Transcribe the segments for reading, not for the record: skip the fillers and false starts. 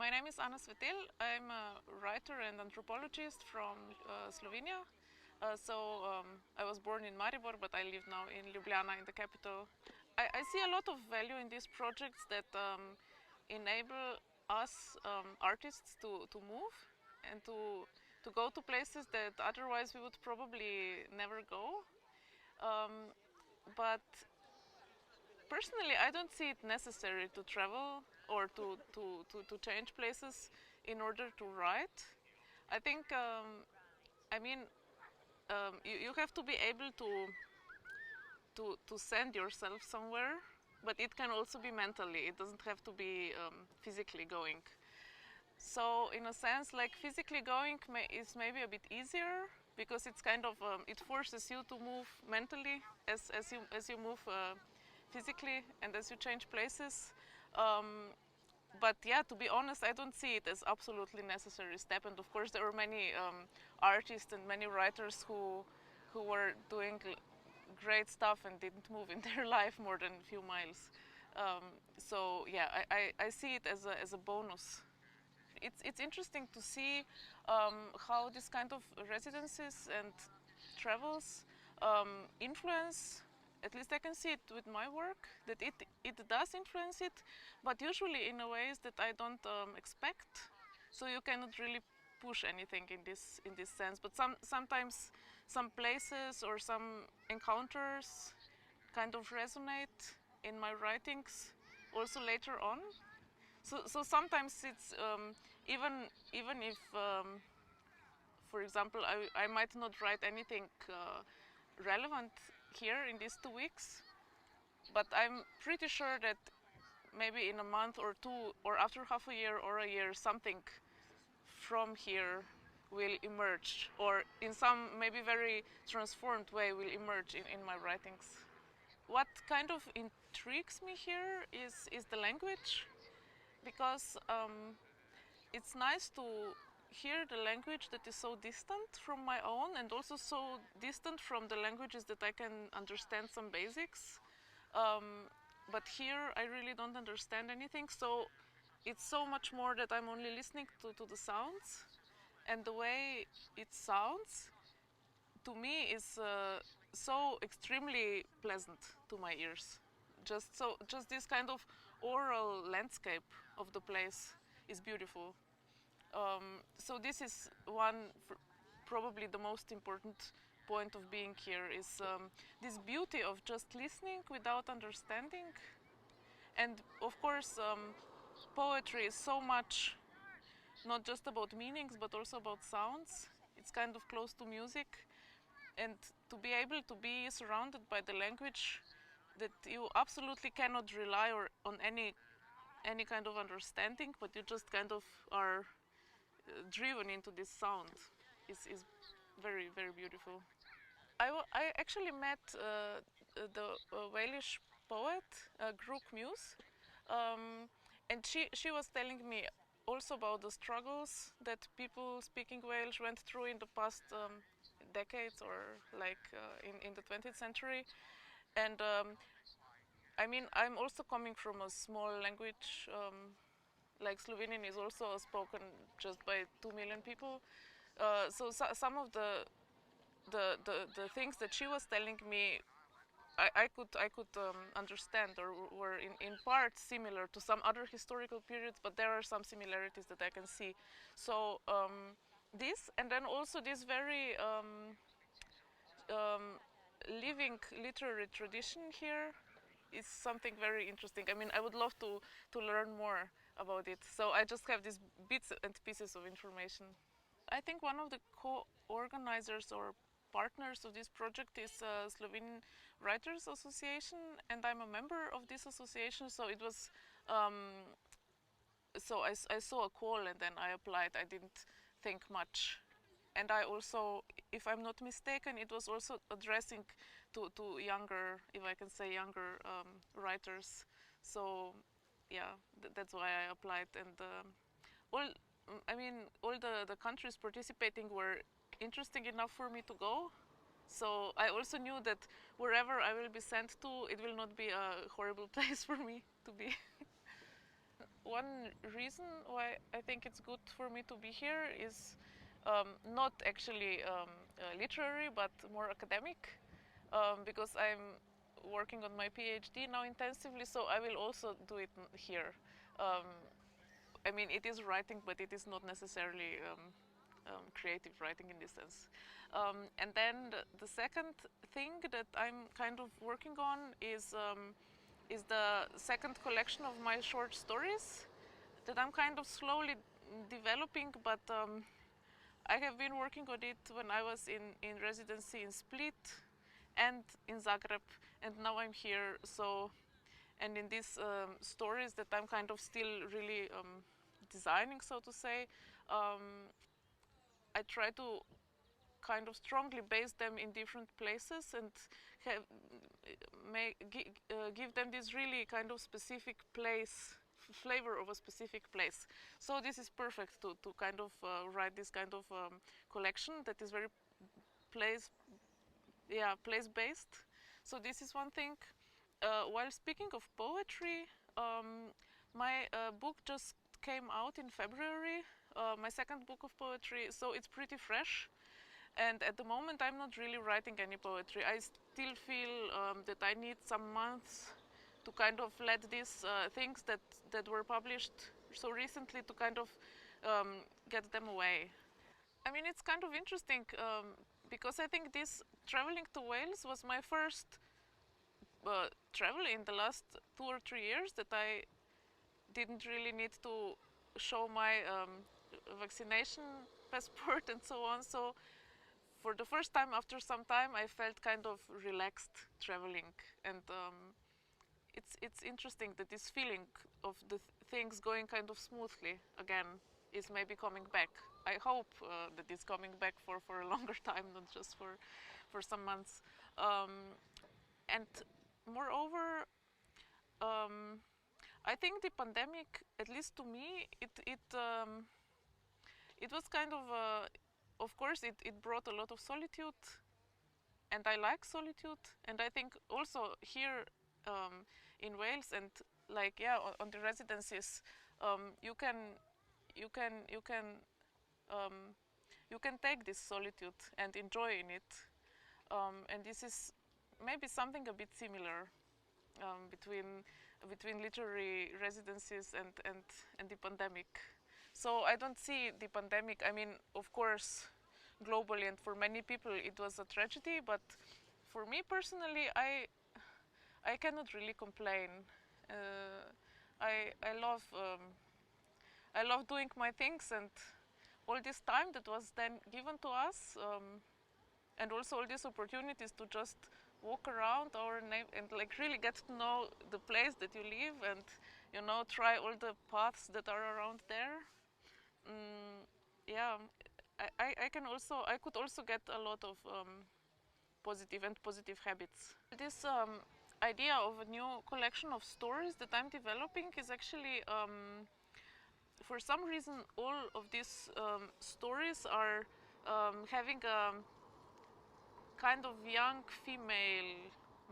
My name is Svetel. I'm a writer and anthropologist from Slovenia. I was born in Marmor, but I live now in Ljubljana, in the capital. I see a lot of value in these projects that enable us artists to move and to go to places that otherwise we would probably never go. But personally, I don't see it necessary to travel or to change places in order to write. I think, you have to be able to send yourself somewhere, but it can also be mentally. It doesn't have to be physically going. So in a sense, like physically going is maybe a bit easier because it's kind of it forces you to move mentally as you move physically and as you change places. But yeah, to be honest, I don't see it as absolutely necessary step. And of course, there are many artists and many writers who were doing great stuff and didn't move in their life more than a few miles. So yeah, I see it as a bonus. It's interesting to see how this kind of residencies and travels influence. At least I can see it with my work, that it does influence it, but usually in a ways that I don't expect. So you cannot really push anything in this sense. But sometimes some places or some encounters kind of resonate in my writings also later on. So sometimes it's even if, for example, I might not write anything relevant here in these 2 weeks, but I'm pretty sure that maybe in a month or two, or after half a year or a year, something from here will emerge, or in some maybe very transformed way will emerge in my writings. What kind of intrigues me here is the language, because it's nice to hear the language that is so distant from my own and also so distant from the languages that I can understand some basics. But here I really don't understand anything, so it's so much more that I'm only listening to the sounds, and the way it sounds to me is so extremely pleasant to my ears. Just this kind of oral landscape of the place is beautiful. So this is probably the most important point of being here, is this beauty of just listening without understanding. And of course, poetry is so much not just about meanings but also about sounds. It's kind of close to music, and to be able to be surrounded by the language that you absolutely cannot rely on any kind of understanding, but you just kind of are driven into this sound is very, very beautiful. I actually met the Welsh poet Grŵp Muse, and she was telling me also about the struggles that people speaking Welsh went through in the past decades, or like in the 20th century. And I'm also coming from a small language. Like Slovenian is also spoken just by 2 million people. So some of the things that she was telling me, I could understand, or were in part similar to some other historical periods, but there are some similarities that I can see. So this, and then also this very living literary tradition here is something very interesting. I would love to learn more about it. So I just have these bits and pieces of information. I think one of the co-organizers or partners of this project is Slovenian Writers Association, and I'm a member of this association. So it was, so I saw a call and then I applied. I didn't think much. And I also, if I'm not mistaken, it was also addressing to younger, if I can say younger writers. So yeah, that's why I applied. And all the countries participating were interesting enough for me to go. So I also knew that wherever I will be sent to, it will not be a horrible place for me to be. one reason why I think it's good for me to be here is not actually literary, but more academic, because I'm working on my PhD now intensively, so I will also do it here. I mean, it is writing, but it is not necessarily creative writing in this sense. And then the second thing that I'm kind of working on is the second collection of my short stories that I'm kind of slowly developing, but I have been working on it when I was in residency in Split and in Zagreb, and now I'm here. So, and in these stories that I'm kind of still really designing, so to say, I try to kind of strongly base them in different places and have, give them this really kind of specific place, flavor of a specific place. So this is perfect to kind of write this kind of collection that is very place-based. So this is one thing. While speaking of poetry, my book just came out in February, my second book of poetry, so it's pretty fresh. And at the moment I'm not really writing any poetry. I still feel that I need some months to kind of let these things that were published so recently to kind of get them away. I mean, it's kind of interesting because I think this traveling to Wales was my first travel in the last 2 or 3 years that I didn't really need to show my vaccination passport and so on. So for the first time after some time I felt kind of relaxed traveling, and it's interesting that this feeling of the things going kind of smoothly again is maybe coming back. I hope that it's coming back for a longer time, not just for some months. And moreover, I think the pandemic, at least to me, it was kind of course, it brought a lot of solitude, and I like solitude. And I think also here in Wales and like on the residencies, you can take this solitude and enjoy in it. And this is maybe something a bit similar between literary residencies and the pandemic. So I don't see the pandemic, I mean, of course, globally and for many people it was a tragedy, but for me personally, I cannot really complain. I love doing my things, and all this time that was then given to us, and also all these opportunities to just walk around our and like really get to know the place that you live, and try all the paths that are around there. Yeah, I could also get a lot of positive habits. This idea of a new collection of stories that I'm developing is actually, for some reason, all of these stories are having a kind of young female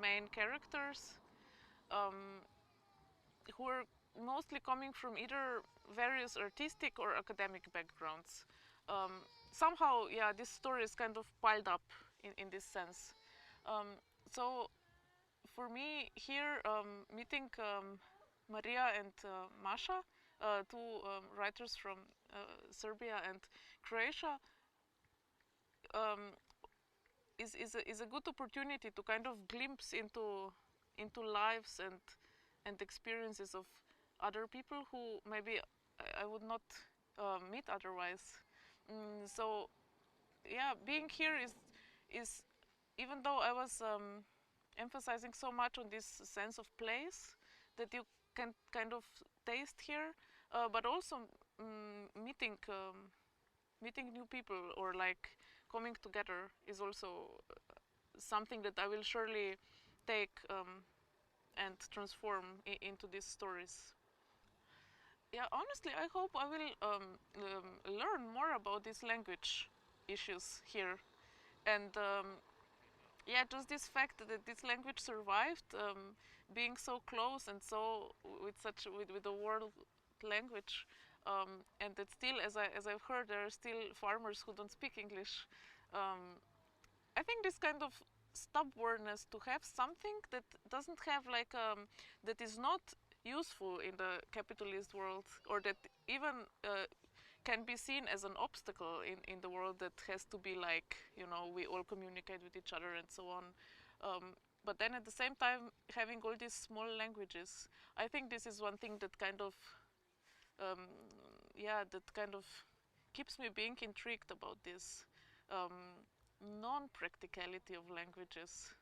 main characters who are mostly coming from either various artistic or academic backgrounds. Somehow, yeah, this story is kind of piled up in this sense. So for me here, meeting Maria and Masha, two writers from Serbia and Croatia, is a good opportunity to kind of glimpse into lives and experiences of other people who maybe I would not meet otherwise. So yeah, being here is even though I was emphasizing so much on this sense of place that you can kind of taste here, but also meeting new people or like coming together is also something that I will surely take and transform into these stories. Yeah, honestly, I hope I will learn more about these language issues here, and yeah, just this fact that this language survived, being so close and so with the world language, and that still, as I've heard, there are still farmers who don't speak English. I think this kind of stubbornness to have something that doesn't have like that is not useful in the capitalist world, or that even can be seen as an obstacle in the world that has to be like, you know, we all communicate with each other and so on. But then at the same time, having all these small languages, I think this is one thing that kind of, that kind of keeps me being intrigued about this non-practicality of languages.